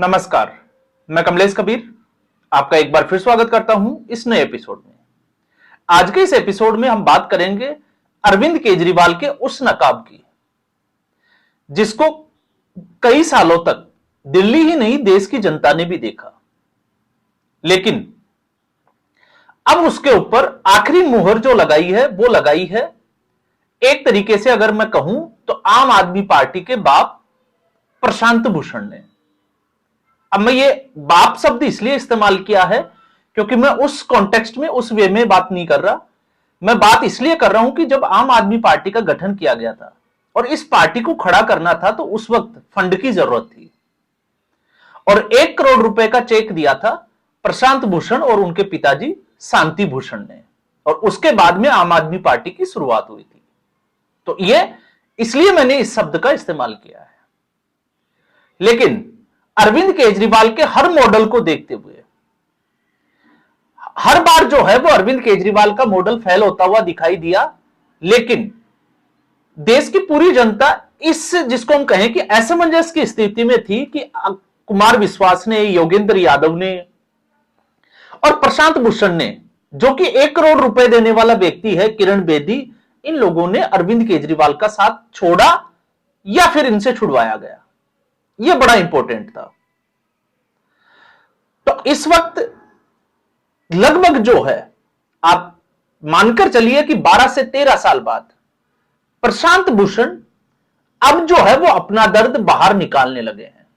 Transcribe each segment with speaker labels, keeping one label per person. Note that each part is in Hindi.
Speaker 1: नमस्कार, मैं कमलेश कबीर आपका एक बार फिर स्वागत करता हूं इस नए एपिसोड में। आज के इस एपिसोड में हम बात करेंगे अरविंद केजरीवाल के उस नकाब की जिसको कई सालों तक दिल्ली ही नहीं देश की जनता ने भी देखा, लेकिन अब उसके ऊपर आखिरी मुहर जो लगाई है वो लगाई है एक तरीके से अगर मैं कहूं तो आम आदमी पार्टी के बाप प्रशांत भूषण ने। अब मैं ये बाप शब्द इसलिए इस्तेमाल किया है क्योंकि मैं उस कॉन्टेक्स्ट में उस वे में बात नहीं कर रहा। मैं बात इसलिए कर रहा हूं कि जब आम आदमी पार्टी का गठन किया गया था और इस पार्टी को खड़ा करना था तो उस वक्त फंड की जरूरत थी और 1 करोड़ रुपए का चेक दिया था प्रशांत भूषण और उनके पिताजी शांति भूषण ने, और उसके बाद में आम आदमी पार्टी की शुरुआत हुई थी। तो ये इसलिए मैंने इस शब्द का इस्तेमाल किया है। लेकिन अरविंद केजरीवाल के हर मॉडल को देखते हुए हर बार जो है वो अरविंद केजरीवाल का मॉडल फेल होता हुआ दिखाई दिया, लेकिन देश की पूरी जनता इस जिसको हम कहें कि असमंजस की स्थिति में थी कि कुमार विश्वास ने, योगेंद्र यादव ने और प्रशांत भूषण ने, जो कि 1 करोड़ रुपए देने वाला व्यक्ति है किरण बेदी, इन लोगों ने अरविंद केजरीवाल का साथ छोड़ा या फिर इनसे छुड़वाया गया। यह बड़ा इंपॉर्टेंट था। तो इस वक्त लगभग जो है आप मानकर चलिए कि 12 से 13 साल बाद प्रशांत भूषण अब जो है वो अपना दर्द बाहर निकालने लगे हैं।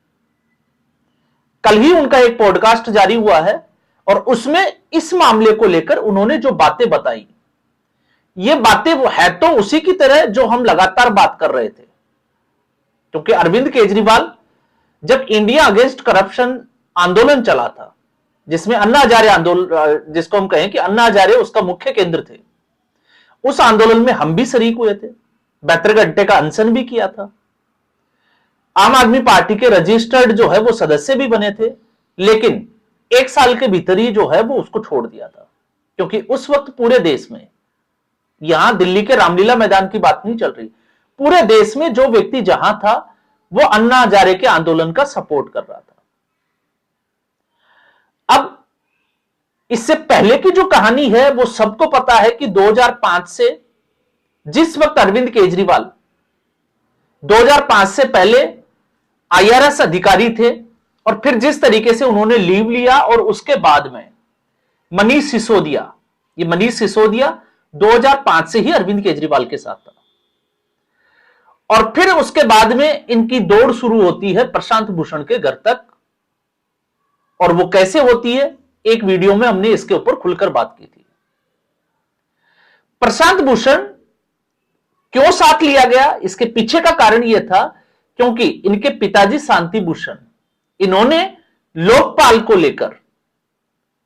Speaker 1: कल ही उनका एक पॉडकास्ट जारी हुआ है और उसमें इस मामले को लेकर उन्होंने जो बातें बताई, ये बातें वो है तो उसी की तरह जो हम लगातार बात कर रहे थे। क्योंकि अरविंद केजरीवाल जब इंडिया अगेंस्ट करप्शन आंदोलन चला था, जिसमें अन्ना हजारे आंदोलन, जिसको हम कहें कि अन्ना हजारे उसका मुख्य केंद्र थे, उस आंदोलन में हम भी शरीक हुए थे, 72 घंटे का अनशन भी किया था। आम आदमी पार्टी के रजिस्टर्ड जो है वो सदस्य भी बने थे, लेकिन 1 साल के भीतर ही जो है वो उसको छोड़ दिया था। क्योंकि उस वक्त पूरे देश में, यहां दिल्ली के रामलीला मैदान की बात नहीं चल रही, पूरे देश में जो व्यक्ति जहां था वो अन्ना हजारे के आंदोलन का सपोर्ट कर रहा था। अब इससे पहले की जो कहानी है वो सबको पता है कि 2005 से, जिस वक्त अरविंद केजरीवाल 2005 से पहले आईआरएस अधिकारी थे और फिर जिस तरीके से उन्होंने लीव लिया और उसके बाद में मनीष सिसोदिया, ये मनीष सिसोदिया 2005 से ही अरविंद केजरीवाल के साथ था, और फिर उसके बाद में इनकी दौड़ शुरू होती है प्रशांत भूषण के घर तक। और वो कैसे होती है, एक वीडियो में हमने इसके ऊपर खुलकर बात की थी। प्रशांत भूषण क्यों साथ लिया गया, इसके पीछे का कारण यह था क्योंकि इनके पिताजी शांति भूषण, इन्होंने लोकपाल को लेकर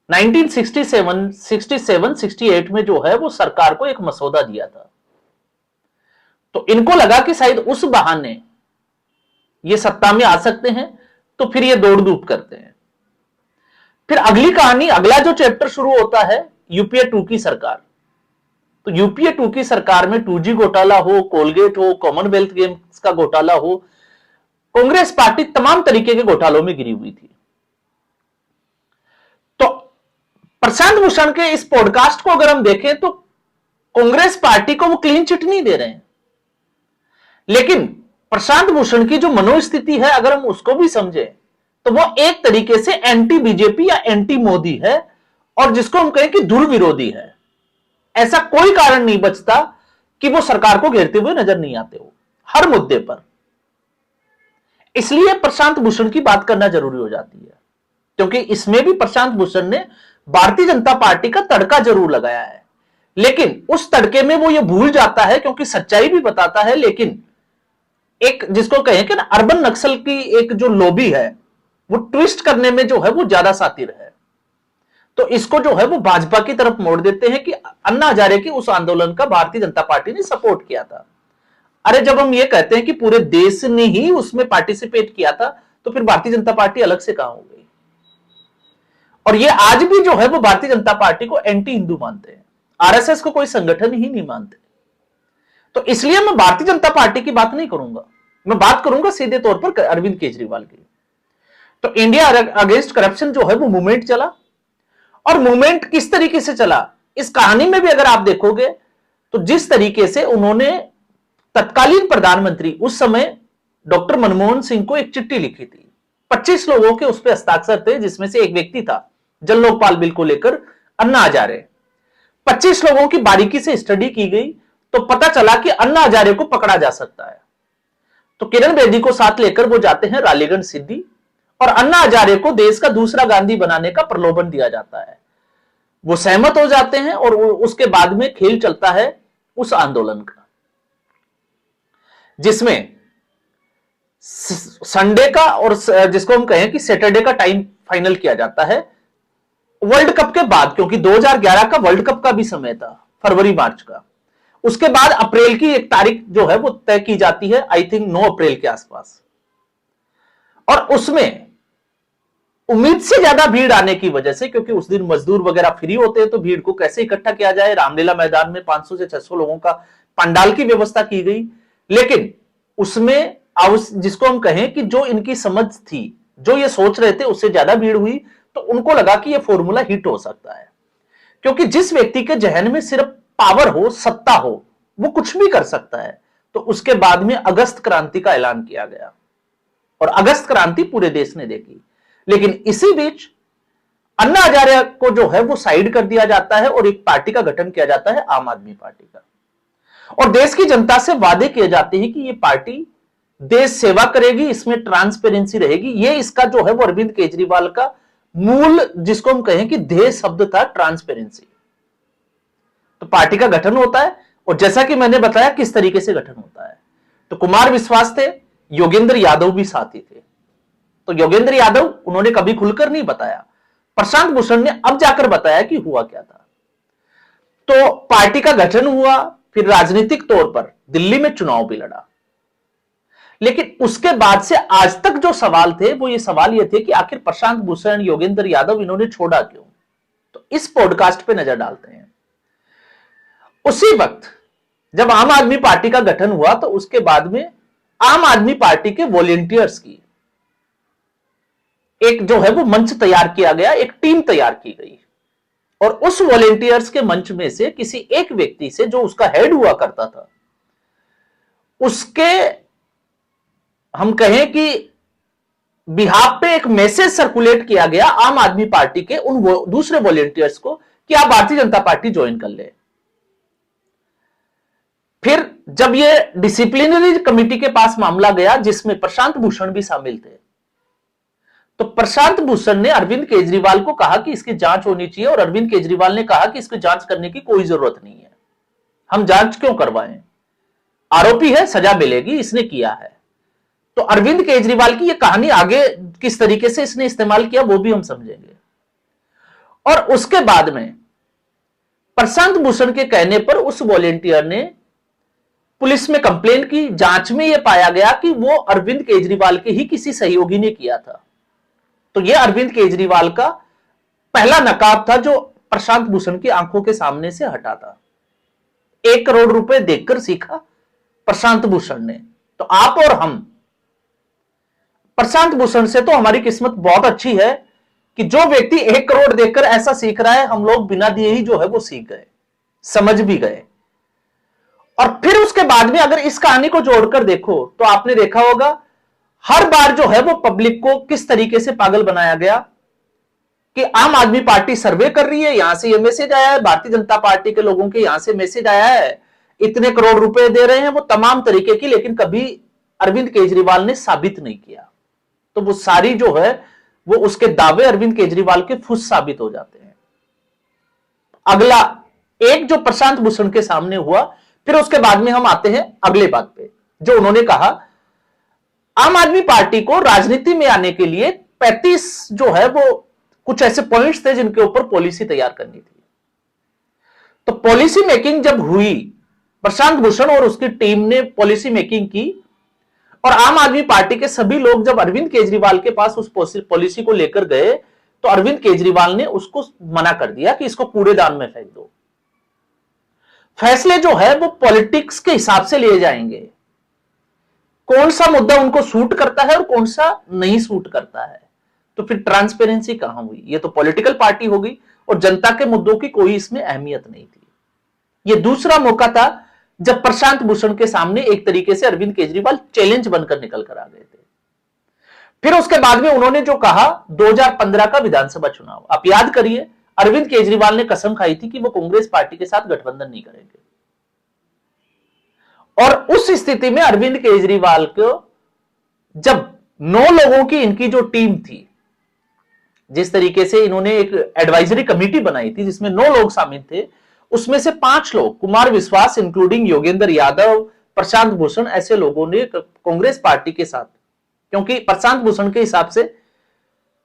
Speaker 1: 1967-68 में जो है वो सरकार को एक मसौदा दिया था। तो इनको लगा कि शायद उस बहाने ये सत्ता में आ सकते हैं, तो फिर ये दौड़ धूप करते हैं। फिर अगली कहानी, अगला जो चैप्टर शुरू होता है यूपीए 2 की सरकार। तो यूपीए 2 की सरकार में 2G घोटाला हो, कोलगेट हो, कॉमनवेल्थ गेम्स का घोटाला हो, कांग्रेस पार्टी तमाम तरीके के घोटालों में गिरी हुई थी। तो प्रशांत भूषण के इस पॉडकास्ट को अगर हम देखें तो कांग्रेस पार्टी को वो क्लीन चिट नहीं दे रहे हैं, लेकिन प्रशांत भूषण की जो मनोस्थिति है अगर हम उसको भी समझें तो वो एक तरीके से एंटी बीजेपी या एंटी मोदी है, और जिसको हम कहें कि ध्रुव विरोधी है। ऐसा कोई कारण नहीं बचता कि वो सरकार को घेरते हुए नजर नहीं आते हो हर मुद्दे पर। इसलिए प्रशांत भूषण की बात करना जरूरी हो जाती है, क्योंकि इसमें भी प्रशांत भूषण ने भारतीय जनता पार्टी का तड़का जरूर लगाया है, लेकिन उस तड़के में वो ये भूल जाता है, क्योंकि सच्चाई भी बताता है, लेकिन एक जिसको कहें कि ना अर्बन नक्सल की एक जो लॉबी है वो ट्विस्ट करने में जो है वो ज्यादा सातिर है। तो इसको जो है वो भाजपा की तरफ मोड़ देते हैं कि अन्ना हजारे की उस आंदोलन का भारतीय जनता पार्टी ने सपोर्ट किया था। अरे जब हम ये कहते हैं कि पूरे देश ने ही उसमें पार्टिसिपेट किया था, तो फिर भारतीय जनता पार्टी अलग से कहां हो गई। और ये आज भी जो है वो भारतीय जनता पार्टी को एंटी हिंदू मानते हैं, आरएसएस को कोई संगठन ही नहीं मानते। तो इसलिए मैं भारतीय जनता पार्टी की बात नहीं करूंगा, मैं बात करूंगा सीधे तौर पर अरविंद केजरीवाल की। तो इंडिया अगेंस्ट करप्शन जो है वो मूवमेंट चला। और मूवमेंट किस तरीके से चला, इस कहानी में भी अगर आप देखोगे तो जिस तरीके से उन्होंने तत्कालीन प्रधानमंत्री उस समय डॉक्टर मनमोहन सिंह को एक चिट्ठी लिखी थी, 25 लोगों के उस पर हस्ताक्षर थे, जिसमें से एक व्यक्ति था जल लोकपाल बिल को लेकर अन्ना हजारे। 25 लोगों की बारीकी से स्टडी की गई तो पता चला कि अन्ना हजारे को पकड़ा जा सकता है। तो किरण बेदी को साथ लेकर वो जाते हैं रालीगंज सिद्धि, और अन्ना हजारे को देश का दूसरा गांधी बनाने का प्रलोभन दिया जाता है। वो सहमत हो जाते हैं और उसके बाद में खेल चलता है उस आंदोलन का, जिसमें संडे का और जिसको हम कहें कि सैटरडे का टाइम फाइनल किया जाता है वर्ल्ड कप के बाद, क्योंकि 2011 का वर्ल्ड कप का भी समय था, फरवरी मार्च का। उसके बाद अप्रैल की एक तारीख जो है वो तय की जाती है, आई थिंक 9 अप्रैल के आसपास। और उसमें उम्मीद से ज्यादा भीड़ आने की वजह से, क्योंकि उस दिन मजदूर वगैरह फ्री होते हैं, तो भीड़ को कैसे इकट्ठा किया जाए, रामलीला मैदान में 500 से 600 लोगों का पंडाल की व्यवस्था की गई। लेकिन उसमें जिसको हम कहें कि जो इनकी समझ थी, जो ये सोच रहे थे, उससे ज्यादा भीड़ हुई, तो उनको लगा कि ये फॉर्मूला हिट हो सकता है। क्योंकि जिस व्यक्ति के जहन में सिर्फ पावर हो, सत्ता हो, वो कुछ भी कर सकता है। तो उसके बाद में अगस्त क्रांति का ऐलान किया गया और अगस्त क्रांति पूरे देश ने देखी। लेकिन इसी बीच अन्ना हजारे को जो है वो साइड कर दिया जाता है और एक पार्टी का गठन किया जाता है, आम आदमी पार्टी का। और देश की जनता से वादे किए जाते हैं कि ये पार्टी देश सेवा करेगी, इसमें ट्रांसपेरेंसी रहेगी। ये इसका जो है वो अरविंद केजरीवाल का मूल, जिसको हम कहें कि ध्येय शब्द था, ट्रांसपेरेंसी। तो पार्टी का गठन होता है, और जैसा कि मैंने बताया किस तरीके से गठन होता है। तो कुमार विश्वास थे, योगेंद्र यादव भी साथी थे। तो योगेंद्र यादव उन्होंने कभी खुलकर नहीं बताया, प्रशांत भूषण ने अब जाकर बताया कि हुआ क्या था। तो पार्टी का गठन हुआ, फिर राजनीतिक तौर पर दिल्ली में चुनाव भी लड़ा। लेकिन उसके बाद से आज तक जो सवाल थे वो ये सवाल ये थे कि आखिर प्रशांत भूषण, योगेंद्र यादव इन्होंने छोड़ा क्यों। तो इस पॉडकास्ट पे नजर डालते हैं। उसी वक्त जब आम आदमी पार्टी का गठन हुआ तो उसके बाद में आम आदमी पार्टी के वॉलेंटियर्स की एक जो है वो मंच तैयार किया गया, एक टीम तैयार की गई। और उस वॉलेंटियर्स के मंच में से किसी एक व्यक्ति से, जो उसका हेड हुआ करता था, उसके हम कहें कि बिहाफ पे एक मैसेज सर्कुलेट किया गया आम आदमी पार्टी के उन दूसरे वॉलेंटियर्स को कि आप भारतीय जनता पार्टी ज्वाइन कर ले। फिर जब ये डिसिप्लिनरी कमेटी के पास मामला गया, जिसमें प्रशांत भूषण भी शामिल थे, तो प्रशांत भूषण ने अरविंद केजरीवाल को कहा कि इसकी जांच होनी चाहिए, और अरविंद केजरीवाल ने कहा कि इसकी जांच करने की कोई जरूरत नहीं है, हम जांच क्यों करवाएं, आरोपी है, सजा मिलेगी, इसने किया है। तो अरविंद केजरीवाल की यह कहानी आगे किस तरीके से इसने इस्तेमाल किया वो भी हम समझेंगे। और उसके बाद में प्रशांत भूषण के कहने पर उस वॉलेंटियर ने पुलिस में कंप्लेन की। जांच में यह पाया गया कि वो अरविंद केजरीवाल के ही किसी सहयोगी ने किया था। तो यह अरविंद केजरीवाल का पहला नकाब था जो प्रशांत भूषण की आंखों के सामने से हटा था। 1 करोड़ रुपए देकर सीखा प्रशांत भूषण ने। तो आप और हम, प्रशांत भूषण से तो हमारी किस्मत बहुत अच्छी है कि जो व्यक्ति 1 करोड़ देकर ऐसा सीख रहा है, हम लोग बिना दिए ही जो है वो सीख गए, समझ भी गए। और फिर उसके बाद में अगर इस कहानी को जोड़कर देखो तो आपने देखा होगा हर बार जो है वो पब्लिक को किस तरीके से पागल बनाया गया कि आम आदमी पार्टी सर्वे कर रही है, यहां से ये मैसेज आया है, भारतीय जनता पार्टी के लोगों के यहां से मैसेज आया है, इतने करोड़ रुपए दे रहे हैं, वो तमाम तरीके की। लेकिन कभी अरविंद केजरीवाल ने साबित नहीं किया। तो वो सारी जो है वो उसके दावे अरविंद केजरीवाल के फुस साबित हो जाते हैं। अगला एक जो प्रशांत भूषण के सामने हुआ, फिर उसके बाद में हम आते हैं अगले बात पे, जो उन्होंने कहा आम आदमी पार्टी को राजनीति में आने के लिए 35 जो है वो कुछ ऐसे पॉइंट्स थे जिनके ऊपर पॉलिसी तैयार करनी थी। तो पॉलिसी मेकिंग जब हुई, प्रशांत भूषण और उसकी टीम ने पॉलिसी मेकिंग की, और आम आदमी पार्टी के सभी लोग जब अरविंद केजरीवाल के पास उस पॉलिसी को लेकर गए तो अरविंद केजरीवाल ने उसको मना कर दिया कि इसको कूड़ेदान में फेंक दो। फैसले जो है वो पॉलिटिक्स के हिसाब से लिए जाएंगे, कौन सा मुद्दा उनको सूट करता है और कौन सा नहीं सूट करता है। तो फिर ट्रांसपेरेंसी कहां हुई? ये तो पॉलिटिकल पार्टी हो गई और जनता के मुद्दों की कोई इसमें अहमियत नहीं थी। ये दूसरा मौका था जब प्रशांत भूषण के सामने एक तरीके से अरविंद केजरीवाल चैलेंज बनकर निकल कर आ गए थे। फिर उसके बाद में उन्होंने जो कहा 2015 का विधानसभा चुनाव, आप याद करिए, अरविंद केजरीवाल ने कसम खाई थी कि वो कांग्रेस पार्टी के साथ गठबंधन नहीं करेंगे। और उस स्थिति में अरविंद केजरीवाल को जब 9 लोगों की इनकी जो टीम थी, जिस तरीके से इन्होंने एक एडवाइजरी कमेटी बनाई थी जिसमें 9 लोग शामिल थे, उसमें से 5 लोग, कुमार विश्वास इंक्लूडिंग योगेंद्र यादव, प्रशांत भूषण, ऐसे लोगों ने कांग्रेस पार्टी के साथ, क्योंकि प्रशांत भूषण के हिसाब से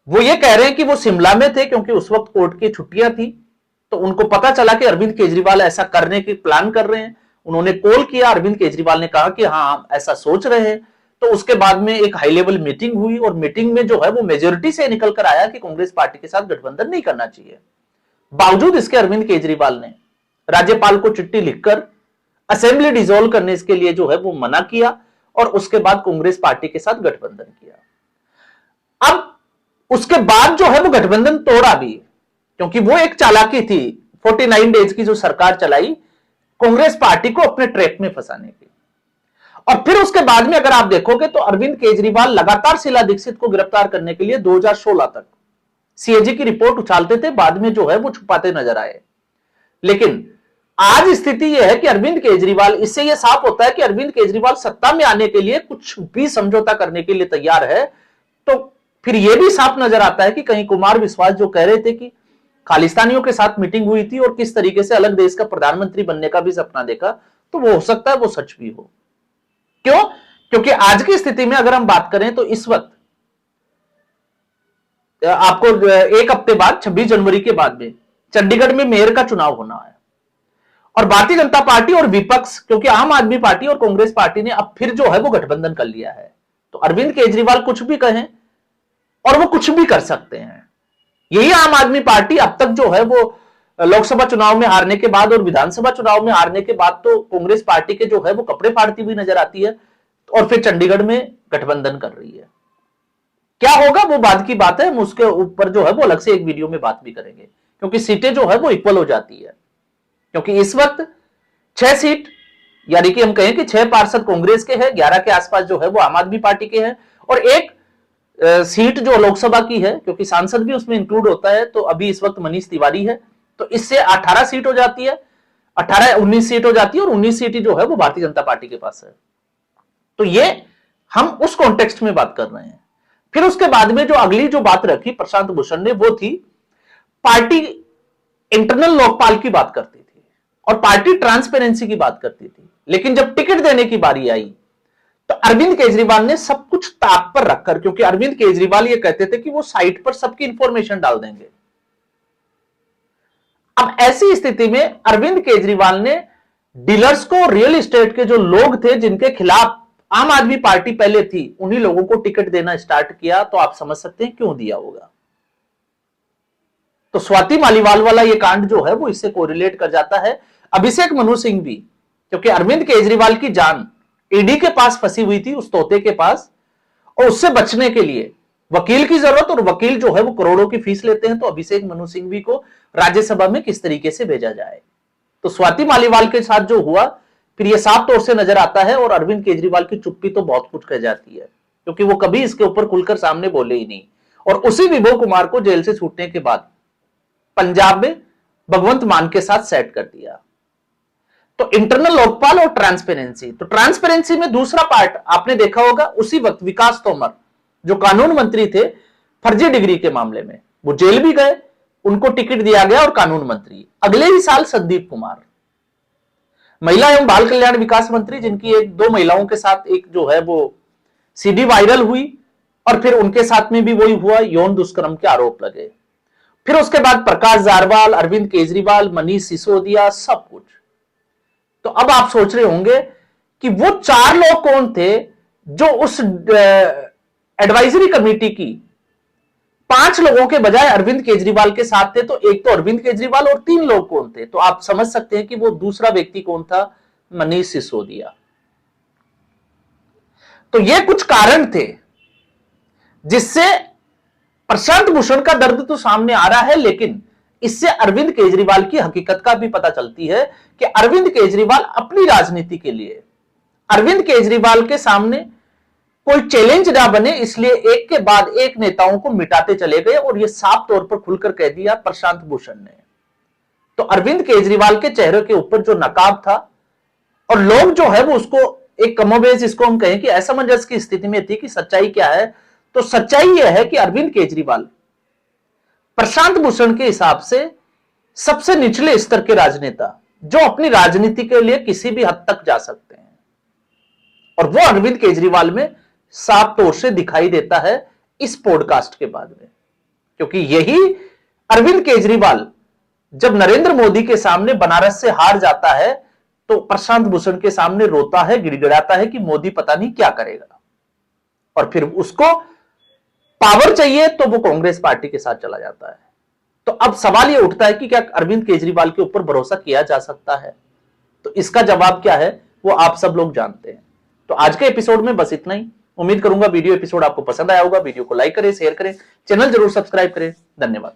Speaker 1: वो ये कह रहे हैं कि वो शिमला में थे क्योंकि उस वक्त कोर्ट की छुट्टियां थी, तो उनको पता चला कि अरविंद केजरीवाल ऐसा करने की प्लान कर रहे हैं। उन्होंने कॉल किया, अरविंद केजरीवाल ने कहा कि हाँ हम ऐसा सोच रहे हैं। तो उसके बाद में एक हाई लेवल मीटिंग हुई और मीटिंग में जो है वो मेजोरिटी से निकल कर आया कि कांग्रेस पार्टी के साथ गठबंधन नहीं करना चाहिए। बावजूद इसके अरविंद केजरीवाल ने राज्यपाल को चिट्ठी लिखकर असेंबली डिसॉल्व करने के लिए जो है वो मना किया और उसके बाद कांग्रेस पार्टी के साथ गठबंधन किया। अब उसके बाद जो है वो गठबंधन तोड़ा भी, क्योंकि वो एक चालाकी थी 49 डेज की जो सरकार चलाई कांग्रेस पार्टी को अपने ट्रैप में फंसाने की। और फिर उसके बाद में अगर आप देखोगे तो अरविंद केजरीवाल लगातार शीला दीक्षित को गिरफ्तार करने के लिए 2016 तक सीएजी की रिपोर्ट उछालते थे, बाद में जो है वो छुपाते नजर आए। लेकिन आज स्थिति यह है कि अरविंद केजरीवाल, इससे यह साफ होता है कि अरविंद केजरीवाल सत्ता में आने के लिए कुछ भी समझौता करने के लिए तैयार है। तो फिर यह भी साफ नजर आता है कि कहीं कुमार विश्वास जो कह रहे थे कि खालिस्तानियों के साथ मीटिंग हुई थी और किस तरीके से अलग देश का प्रधानमंत्री बनने का भी सपना देखा, तो वो हो सकता है वो सच भी हो। क्यों? क्योंकि आज की स्थिति में अगर हम बात करें तो इस वक्त आपको एक हफ्ते बाद 26 जनवरी के बाद में चंडीगढ़ में मेयर का चुनाव होना है और भारतीय जनता पार्टी और विपक्ष, क्योंकि आम आदमी पार्टी और कांग्रेस पार्टी ने अब फिर जो है वो गठबंधन कर लिया है, तो अरविंद केजरीवाल कुछ भी कहें और वो कुछ भी कर सकते हैं। यही आम आदमी पार्टी अब तक जो है वो लोकसभा चुनाव में हारने के बाद और विधानसभा चुनाव में हारने के बाद तो कांग्रेस पार्टी के जो है वो कपड़े फाड़ती हुई नजर आती है और फिर चंडीगढ़ में गठबंधन कर रही है। क्या होगा वो बाद की बात है, हम उसके ऊपर जो है वो अलग से एक वीडियो में बात भी करेंगे, क्योंकि सीटें जो है वो इक्वल हो जाती है। क्योंकि इस वक्त 6 सीट, यानी कि हम कहें कि 6 पार्षद कांग्रेस के हैं, 11 के आसपास जो है वो आम आदमी पार्टी के हैं और एक सीट जो लोकसभा की है, क्योंकि सांसद भी उसमें इंक्लूड होता है, तो अभी इस वक्त मनीष तिवारी है, तो इससे 18 सीट हो जाती है, 19 सीट हो जाती है और 19 सीट जो है वो भारतीय जनता पार्टी के पास है। तो ये हम उस कॉन्टेक्स्ट में बात कर रहे हैं। फिर उसके बाद में जो अगली जो बात रखी प्रशांत भूषण ने, वो थी पार्टी इंटरनल लोकपाल की बात करती थी और पार्टी ट्रांसपेरेंसी की बात करती थी। लेकिन जब टिकट देने की बारी आई तो अरविंद केजरीवाल ने सब कुछ ताक पर रखकर, क्योंकि अरविंद केजरीवाल ये कहते थे कि वो साइट पर सबकी इंफॉर्मेशन डाल देंगे। अब ऐसी स्थिति में अरविंद केजरीवाल ने डीलर्स को, रियल एस्टेट के जो लोग थे जिनके खिलाफ आम आदमी पार्टी पहले थी, उन्हीं लोगों को टिकट देना स्टार्ट किया। तो आप समझ सकते हैं क्यों दिया होगा। तो स्वाति मालीवाल वाला ये कांड जो है वो इससे कोरिलेट कर जाता है। अभिषेक मनु सिंह भी, क्योंकि अरविंद केजरीवाल की जान ईडी के पास फंसी हुई थी, उस तोते के पास, और उससे बचने के लिए वकील की जरूरत, और वकील जो है वो करोड़ों की फीस लेते हैं, तो अभिषेक मनु सिंघवी को राज्यसभा में किस तरीके से भेजा जाए। तो स्वाति मालीवाल के साथ जो हुआ, फिर ये साफ तौर से नजर आता है और अरविंद केजरीवाल की चुप्पी तो बहुत कुछ कह जाती है, क्योंकि वो कभी इसके ऊपर खुलकर सामने बोले ही नहीं। और उसी विभो कुमार को जेल से छूटने के बाद पंजाब में भगवंत मान के साथ सेट कर दिया। तो इंटरनल लोकपाल और ट्रांसपेरेंसी, तो ट्रांसपेरेंसी में दूसरा पार्ट आपने देखा होगा, उसी वक्त विकास तोमर जो कानून मंत्री थे, फर्जी डिग्री के मामले में वो जेल भी गए, उनको टिकट दिया गया और कानून मंत्री। अगले ही साल संदीप कुमार, महिला एवं बाल कल्याण विकास मंत्री, जिनकी एक 2 महिलाओं के साथ एक जो है वो सीडी वायरल हुई और फिर उनके साथ में भी वही हुआ, यौन दुष्कर्म के आरोप लगे। फिर उसके बाद प्रकाश जारवाल, अरविंद केजरीवाल, मनीष सिसोदिया, सब कुछ। तो अब आप सोच रहे होंगे कि वो 4 लोग कौन थे जो उस एडवाइजरी कमेटी की 5 लोगों के बजाय अरविंद केजरीवाल के साथ थे। तो एक तो अरविंद केजरीवाल और 3 लोग कौन थे, तो आप समझ सकते हैं कि वो दूसरा व्यक्ति कौन था, मनीष सिसोदिया। तो ये कुछ कारण थे जिससे प्रशांत भूषण का दर्द तो सामने आ रहा है, लेकिन इससे अरविंद केजरीवाल की हकीकत का भी पता चलती है कि अरविंद केजरीवाल अपनी राजनीति के लिए, अरविंद केजरीवाल के सामने कोई चैलेंज ना बने, इसलिए एक के बाद एक नेताओं को मिटाते चले गए। और यह साफ तौर पर खुलकर कह दिया प्रशांत भूषण ने। तो अरविंद केजरीवाल के चेहरे के ऊपर जो नकाब था, और लोग जो है वो उसको एक कमोबेश, इसको हम कहें कि असमंजस की स्थिति में थी कि सच्चाई क्या है। तो सच्चाई यह है कि अरविंद केजरीवाल प्रशांत भूषण के हिसाब से सबसे निचले स्तर के राजनेता, जो अपनी राजनीति के लिए किसी भी हद तक जा सकते हैं, और वो अरविंद केजरीवाल में साफ तौर से दिखाई देता है इस पॉडकास्ट के बाद में। क्योंकि यही अरविंद केजरीवाल जब नरेंद्र मोदी के सामने बनारस से हार जाता है, तो प्रशांत भूषण के सामने रोता है, गिड़गिड़ाता है कि मोदी पता नहीं क्या करेगा, और फिर उसको पावर चाहिए तो वो कांग्रेस पार्टी के साथ चला जाता है। तो अब सवाल यह उठता है कि क्या अरविंद केजरीवाल के ऊपर भरोसा किया जा सकता है? तो इसका जवाब क्या है वो आप सब लोग जानते हैं। तो आज के एपिसोड में बस इतना ही। उम्मीद करूंगा वीडियो एपिसोड आपको पसंद आया होगा। वीडियो को लाइक करें, शेयर करें, चैनल जरूर सब्सक्राइब करें। धन्यवाद।